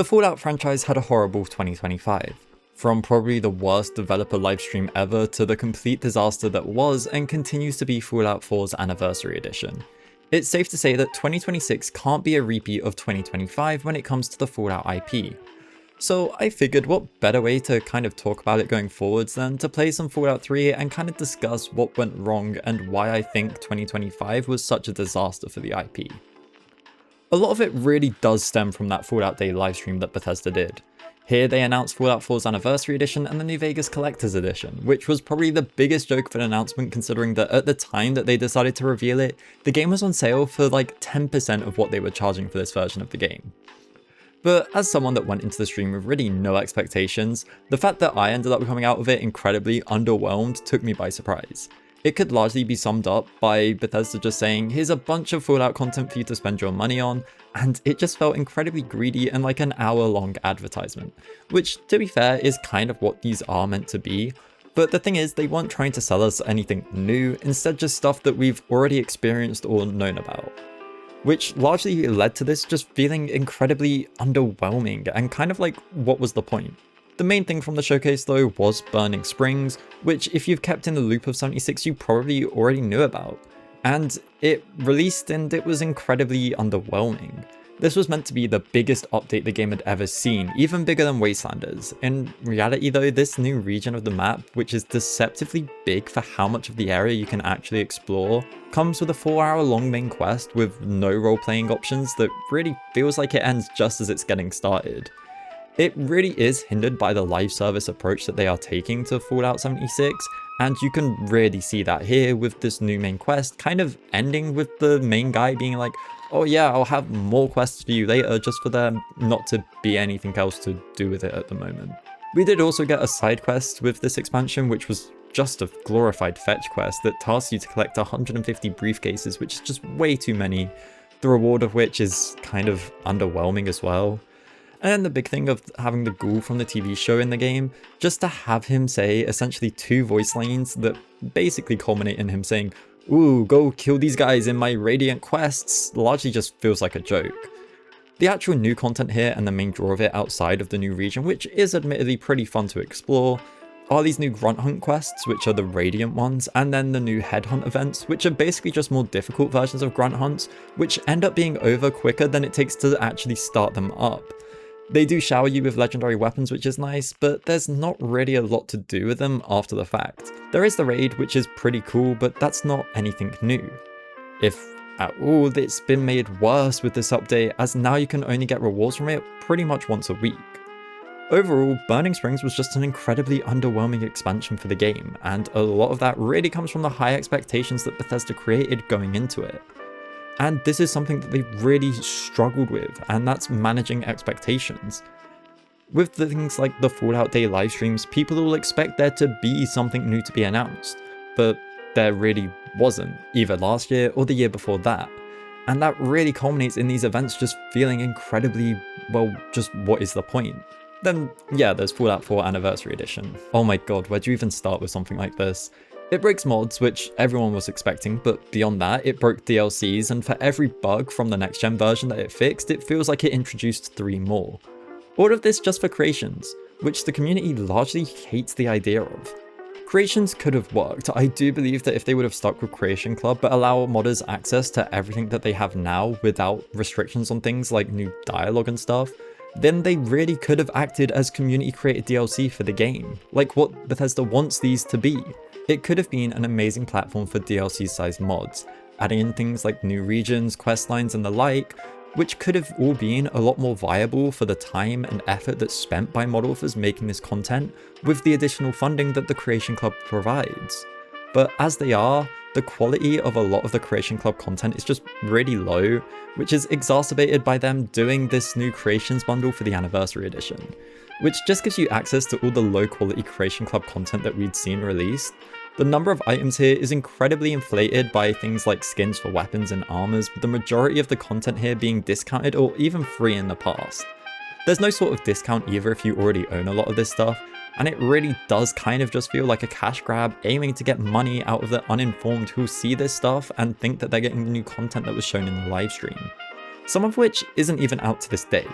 The Fallout franchise had a horrible 2025. From probably the worst developer livestream ever to the complete disaster that was and continues to be Fallout 4's Anniversary Edition. It's safe to say that 2026 can't be a repeat of 2025 when it comes to the Fallout IP. So I figured what better way to kind of talk about it going forwards than to play some Fallout 3 and kind of discuss what went wrong and why I think 2025 was such a disaster for the IP. A lot of it really does stem from that Fallout Day livestream that Bethesda did. Here they announced Fallout 4's Anniversary Edition and the New Vegas Collector's Edition, which was probably the biggest joke of an announcement considering that at the time that they decided to reveal it, the game was on sale for like 10% of what they were charging for this version of the game. But as someone that went into the stream with really no expectations, the fact that I ended up coming out of it incredibly underwhelmed took me by surprise. It could largely be summed up by Bethesda just saying, here's a bunch of Fallout content for you to spend your money on, and it just felt incredibly greedy and like an hour-long advertisement, which, to be fair, is kind of what these are meant to be. But the thing is, they weren't trying to sell us anything new, instead just stuff that we've already experienced or known about. Which largely led to this just feeling incredibly underwhelming and kind of like, what was the point? The main thing from the showcase though was Burning Springs, which if you've kept in the loop of 76 you probably already knew about. And it released and it was incredibly underwhelming. This was meant to be the biggest update the game had ever seen, even bigger than Wastelanders. In reality though, this new region of the map, which is deceptively big for how much of the area you can actually explore, comes with a 4-hour long main quest with no role-playing options that really feels like it ends just as it's getting started. It really is hindered by the live service approach that they are taking to Fallout 76, and you can really see that here with this new main quest kind of ending with the main guy being like, oh yeah, I'll have more quests for you later, just for there not to be anything else to do with it at the moment. We did also get a side quest with this expansion, which was just a glorified fetch quest that tasks you to collect 150 briefcases, which is just way too many, the reward of which is kind of underwhelming as well. And the big thing of having the ghoul from the TV show in the game, just to have him say essentially 2 voice lines that basically culminate in him saying, ooh, go kill these guys in my radiant quests, largely just feels like a joke. The actual new content here and the main draw of it outside of the new region, which is admittedly pretty fun to explore, are these new grunt hunt quests, which are the radiant ones, and then the new headhunt events, which are basically just more difficult versions of grunt hunts, which end up being over quicker than it takes to actually start them up. They do shower you with legendary weapons, which is nice, but there's not really a lot to do with them after the fact. There is the raid, which is pretty cool, but that's not anything new. If at all, it's been made worse with this update, as now you can only get rewards from it pretty much once a week. Overall, Burning Springs was just an incredibly underwhelming expansion for the game, and a lot of that really comes from the high expectations that Bethesda created going into it. And this is something that they really struggled with, and that's managing expectations. With the things like the Fallout Day livestreams, people will expect there to be something new to be announced, but there really wasn't, either last year or the year before that. And that really culminates in these events just feeling incredibly, well, just what is the point? Then yeah, there's Fallout 4 Anniversary Edition. Oh my god, where do you even start with something like this? It breaks mods, which everyone was expecting, but beyond that, it broke DLCs, and for every bug from the next-gen version that it fixed, it feels like it introduced 3 more. All of this just for creations, which the community largely hates the idea of. Creations could have worked. I do believe that if they would have stuck with Creation Club, but allow modders access to everything that they have now without restrictions on things like new dialogue and stuff, then they really could have acted as community-created DLC for the game, like what Bethesda wants these to be. It could have been an amazing platform for DLC-sized mods, adding in things like new regions, questlines and the like, which could have all been a lot more viable for the time and effort that's spent by mod authors making this content with the additional funding that the Creation Club provides. But as they are, the quality of a lot of the Creation Club content is just really low, which is exacerbated by them doing this new Creations bundle for the Anniversary Edition, which just gives you access to all the low quality Creation Club content that we'd seen released. The number of items here is incredibly inflated by things like skins for weapons and armors, with the majority of the content here being discounted or even free in the past. There's no sort of discount either if you already own a lot of this stuff, and it really does kind of just feel like a cash grab aiming to get money out of the uninformed who see this stuff and think that they're getting the new content that was shown in the livestream, some of which isn't even out to this day.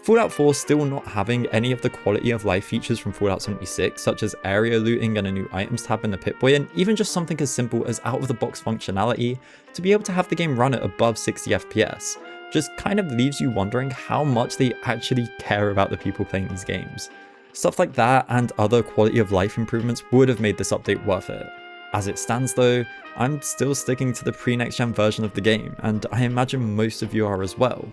Fallout 4 still not having any of the quality of life features from Fallout 76, such as area looting and a new items tab in the Pip-Boy, and even just something as simple as out-of-the-box functionality to be able to have the game run at above 60 FPS, just kind of leaves you wondering how much they actually care about the people playing these games. Stuff like that and other quality of life improvements would have made this update worth it. As it stands though, I'm still sticking to the pre-next gen version of the game, and I imagine most of you are as well.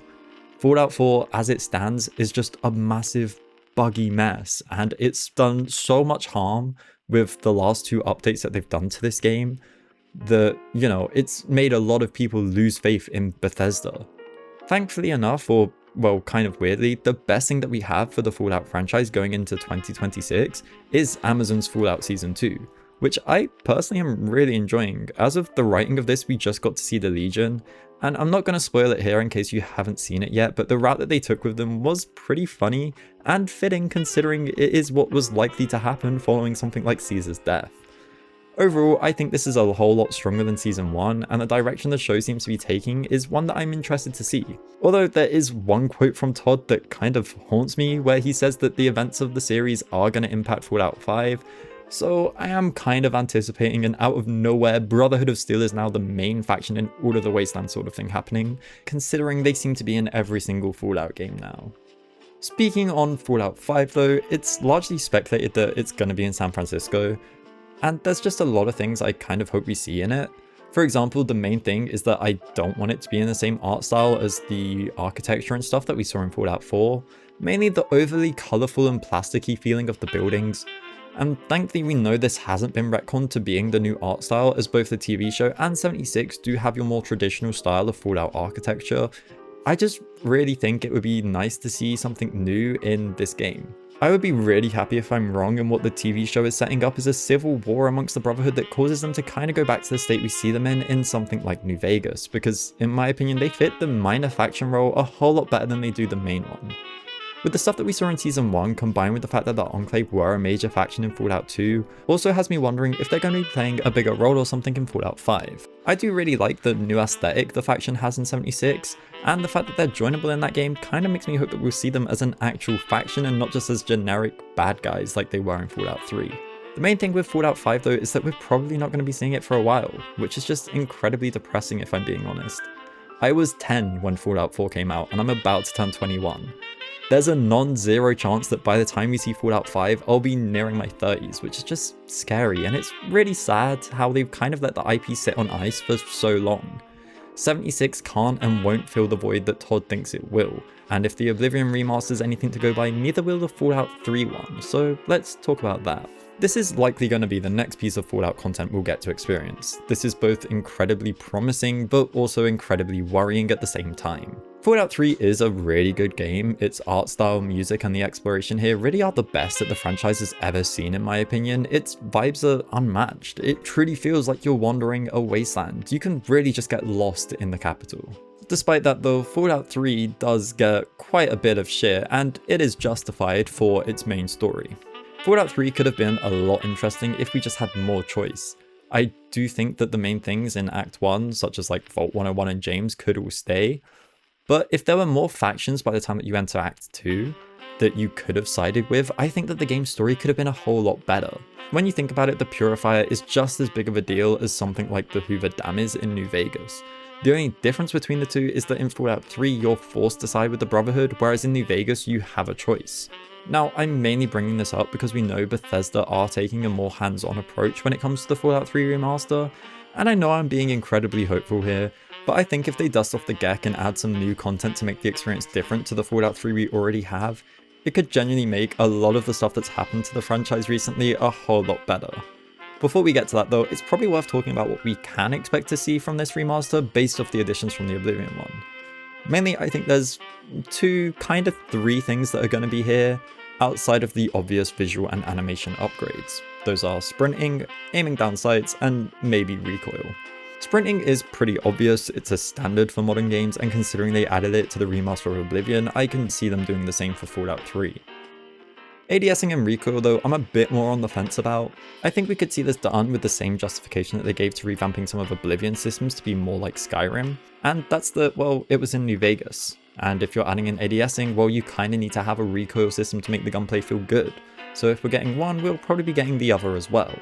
Fallout 4, as it stands, is just a massive buggy mess, and it's done so much harm with the last 2 updates that they've done to this game that, you know, it's made a lot of people lose faith in Bethesda. Thankfully enough, or well, kind of weirdly, the best thing that we have for the Fallout franchise going into 2026 is Amazon's Fallout Season 2, which I personally am really enjoying. As of the writing of this, we just got to see the Legion, and I'm not going to spoil it here in case you haven't seen it yet, but the route that they took with them was pretty funny and fitting considering it is what was likely to happen following something like Caesar's death. Overall, I think this is a whole lot stronger than Season 1, and the direction the show seems to be taking is one that I'm interested to see. Although there is one quote from Todd that kind of haunts me, where he says that the events of the series are going to impact Fallout 5, so I am kind of anticipating an out of nowhere Brotherhood of Steel is now the main faction in all of the Wastelands sort of thing happening, considering they seem to be in every single Fallout game now. Speaking on Fallout 5 though, it's largely speculated that it's going to be in San Francisco, and there's just a lot of things I kind of hope we see in it. For example, the main thing is that I don't want it to be in the same art style as the architecture and stuff that we saw in Fallout 4, mainly the overly colourful and plasticky feeling of the buildings. And thankfully we know this hasn't been retconned to being the new art style, as both the TV show and 76 do have your more traditional style of Fallout architecture. I just really think it would be nice to see something new in this game. I would be really happy if I'm wrong and what the TV show is setting up is a civil war amongst the Brotherhood that causes them to kind of go back to the state we see them in something like New Vegas, because in my opinion they fit the minor faction role a whole lot better than they do the main one. With the stuff that we saw in Season 1 combined with the fact that the Enclave were a major faction in Fallout 2 also has me wondering if they're going to be playing a bigger role or something in Fallout 5. I do really like the new aesthetic the faction has in 76, and the fact that they're joinable in that game kind of makes me hope that we'll see them as an actual faction and not just as generic bad guys like they were in Fallout 3. The main thing with Fallout 5 though is that we're probably not going to be seeing it for a while, which is just incredibly depressing if I'm being honest. I was 10 when Fallout 4 came out and I'm about to turn 21. There's a non-zero chance that by the time we see Fallout 5, I'll be nearing my 30s, which is just scary, and it's really sad how they've kind of let the IP sit on ice for so long. 76 can't and won't fill the void that Todd thinks it will, and if the Oblivion remaster is anything to go by, neither will the Fallout 3 one, so let's talk about that. This is likely going to be the next piece of Fallout content we'll get to experience. This is both incredibly promising, but also incredibly worrying at the same time. Fallout 3 is a really good game. Its art style, music, and the exploration here really are the best that the franchise has ever seen in my opinion. Its vibes are unmatched. It truly feels like you're wandering a wasteland. You can really just get lost in the capital. Despite that though, Fallout 3 does get quite a bit of shit, and it is justified for its main story. Fallout 3 could have been a lot interesting if we just had more choice. I do think that the main things in Act 1, such as like Vault 101 and James, could all stay. But if there were more factions by the time that you enter Act 2 that you could have sided with, I think that the game's story could have been a whole lot better. When you think about it, the Purifier is just as big of a deal as something like the Hoover Dam is in New Vegas. The only difference between the two is that in Fallout 3 you're forced to side with the Brotherhood, whereas in New Vegas you have a choice. Now, I'm mainly bringing this up because we know Bethesda are taking a more hands-on approach when it comes to the Fallout 3 remaster, and I know I'm being incredibly hopeful here, but I think if they dust off the geck and add some new content to make the experience different to the Fallout 3 we already have, it could genuinely make a lot of the stuff that's happened to the franchise recently a whole lot better. Before we get to that though, it's probably worth talking about what we can expect to see from this remaster based off the additions from the Oblivion one. Mainly, I think there's three things that are going to be here, outside of the obvious visual and animation upgrades. Those are sprinting, aiming down sights, and maybe recoil. Sprinting is pretty obvious, it's a standard for modern games, and considering they added it to the remaster of Oblivion, I can see them doing the same for Fallout 3. ADSing and recoil though, I'm a bit more on the fence about. I think we could see this done with the same justification that they gave to revamping some of Oblivion systems to be more like Skyrim, and that's that, well, it was in New Vegas. And if you're adding in ADSing, well, you kinda need to have a recoil system to make the gunplay feel good. So if we're getting one, we'll probably be getting the other as well.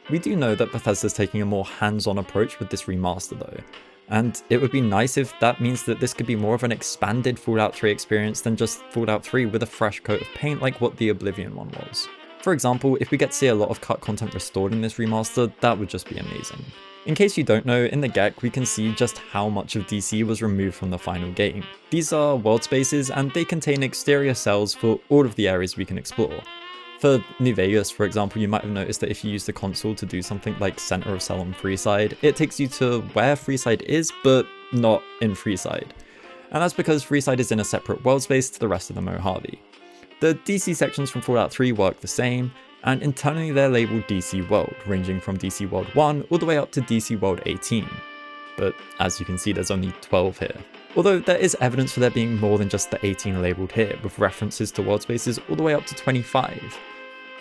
We do know that Bethesda's taking a more hands-on approach with this remaster though, and it would be nice if that means that this could be more of an expanded Fallout 3 experience than just Fallout 3 with a fresh coat of paint like what the Oblivion one was. For example, if we get to see a lot of cut content restored in this remaster, that would just be amazing. In case you don't know, in the GEC we can see just how much of DC was removed from the final game. These are world spaces and they contain exterior cells for all of the areas we can explore. For New Vegas, for example, you might have noticed that if you use the console to do something like center of cell on Freeside, it takes you to where Freeside is, but not in Freeside. And that's because Freeside is in a separate world space to the rest of the Mojave. The DC sections from Fallout 3 work the same, and internally they're labeled DC World, ranging from DC World 1 all the way up to DC World 18. But as you can see, there's only 12 here. Although there is evidence for there being more than just the 18 labelled here, with references to world spaces all the way up to 25.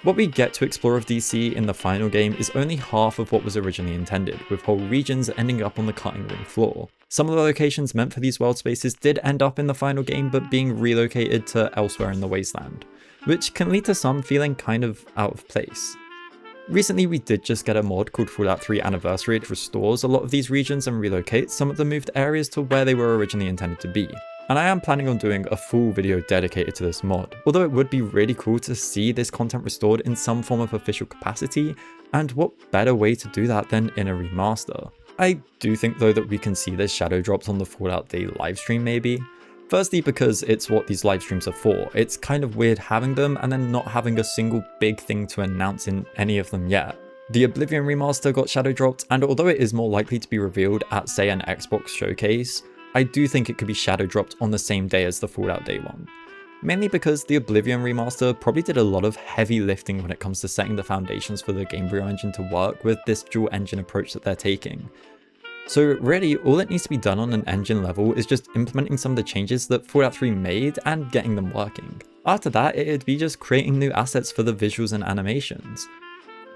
What we get to explore of DC in the final game is only half of what was originally intended, with whole regions ending up on the cutting room floor. Some of the locations meant for these world spaces did end up in the final game but being relocated to elsewhere in the Wasteland, which can lead to some feeling kind of out of place. Recently we did just get a mod called Fallout 3 Anniversary which restores a lot of these regions and relocates some of the moved areas to where they were originally intended to be. And I am planning on doing a full video dedicated to this mod, although it would be really cool to see this content restored in some form of official capacity, and what better way to do that than in a remaster. I do think though that we can see this shadow dropped on the Fallout Day Livestream maybe. Firstly because it's what these live streams are for. It's kind of weird having them and then not having a single big thing to announce in any of them yet. The Oblivion remaster got shadow dropped, and although it is more likely to be revealed at say an Xbox showcase, I do think it could be shadow dropped on the same day as the Fallout Day one. Mainly because the Oblivion remaster probably did a lot of heavy lifting when it comes to setting the foundations for the Gamebryo engine to work with this dual engine approach that they're taking. So really, all that needs to be done on an engine level is just implementing some of the changes that Fallout 3 made and getting them working. After that, it'd be just creating new assets for the visuals and animations.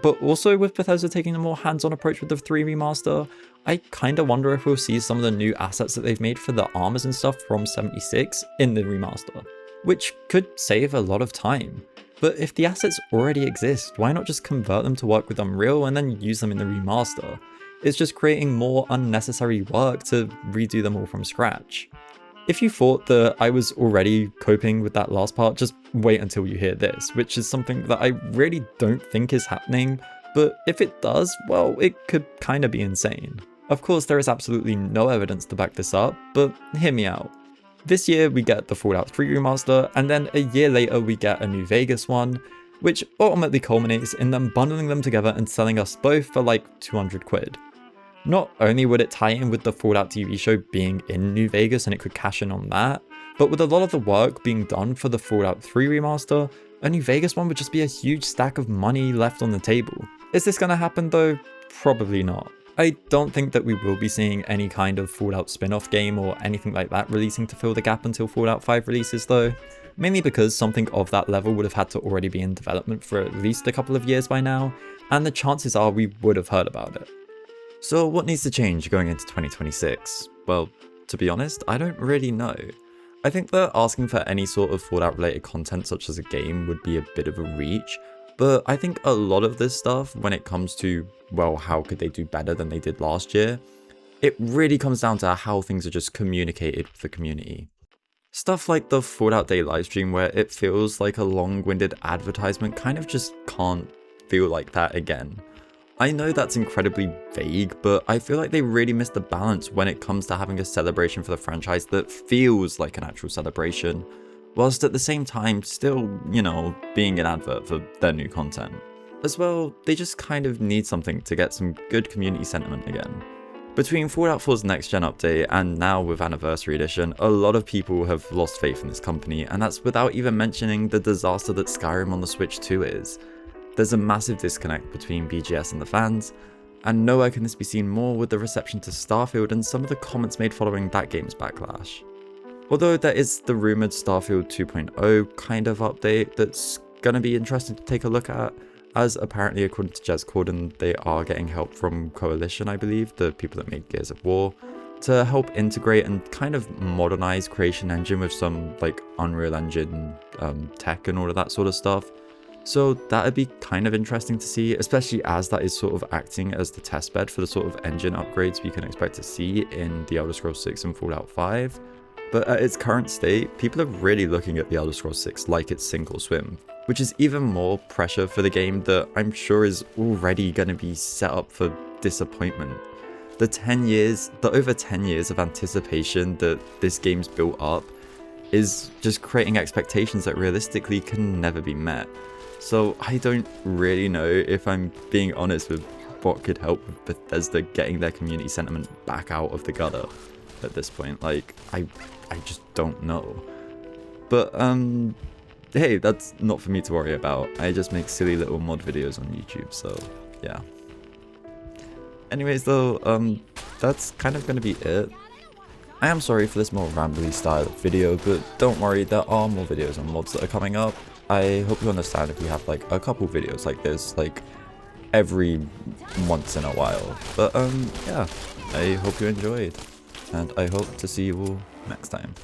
But also with Bethesda taking a more hands-on approach with the 3 remaster, I kinda wonder if we'll see some of the new assets that they've made for the armors and stuff from 76 in the remaster, which could save a lot of time. But if the assets already exist, why not just convert them to work with Unreal and then use them in the remaster? It's just creating more unnecessary work to redo them all from scratch. If you thought that I was already coping with that last part, just wait until you hear this, which is something that I really don't think is happening, but if it does, well, it could kinda be insane. Of course, there is absolutely no evidence to back this up, but hear me out. This year we get the Fallout 3 remaster, and then a year later we get a New Vegas one, which ultimately culminates in them bundling them together and selling us both for like 200 quid. Not only would it tie in with the Fallout TV show being in New Vegas and it could cash in on that, but with a lot of the work being done for the Fallout 3 remaster, a New Vegas one would just be a huge stack of money left on the table. Is this gonna happen though? Probably not. I don't think that we will be seeing any kind of Fallout spin-off game or anything like that releasing to fill the gap until Fallout 5 releases though, mainly because something of that level would have had to already be in development for at least a couple of years by now, and the chances are we would have heard about it. So what needs to change going into 2026? Well, to be honest, I don't really know. I think that asking for any sort of Fallout related content such as a game would be a bit of a reach, but I think a lot of this stuff, when it comes to, well, how could they do better than they did last year, it really comes down to how things are just communicated with the community. Stuff like the Fallout Day Livestream where it feels like a long-winded advertisement kind of just can't feel like that again. I know that's incredibly vague, but I feel like they really missed the balance when it comes to having a celebration for the franchise that feels like an actual celebration, whilst at the same time still, being an advert for their new content. As well, they just kind of need something to get some good community sentiment again. Between Fallout 4's next gen update and now with Anniversary Edition, a lot of people have lost faith in this company, and that's without even mentioning the disaster that Skyrim on the Switch 2 is. There's a massive disconnect between BGS and the fans, and nowhere can this be seen more with the reception to Starfield and some of the comments made following that game's backlash. Although there is the rumoured Starfield 2.0 kind of update that's gonna be interesting to take a look at, as apparently according to Jez Corden, they are getting help from Coalition, I believe, the people that made Gears of War, to help integrate and kind of modernize Creation Engine with some like Unreal Engine tech and all of that sort of stuff. So that'd be kind of interesting to see, especially as that is sort of acting as the testbed for the sort of engine upgrades we can expect to see in The Elder Scrolls 6 and Fallout 5. But at its current state, people are really looking at The Elder Scrolls 6 like it's sink or swim, which is even more pressure for the game that I'm sure is already going to be set up for disappointment. The over 10 years of anticipation that this game's built up is just creating expectations that realistically can never be met. So I don't really know, if I'm being honest, with what could help with Bethesda getting their community sentiment back out of the gutter at this point. Like, I just don't know. But hey, that's not for me to worry about. I just make silly little mod videos on YouTube, so yeah. Anyways though, that's kind of going to be it. I am sorry for this more rambly style of video, but don't worry, there are more videos on mods that are coming up. I hope you understand if we have like a couple videos like this, like every once in a while. But yeah, I hope you enjoyed, and I hope to see you all next time.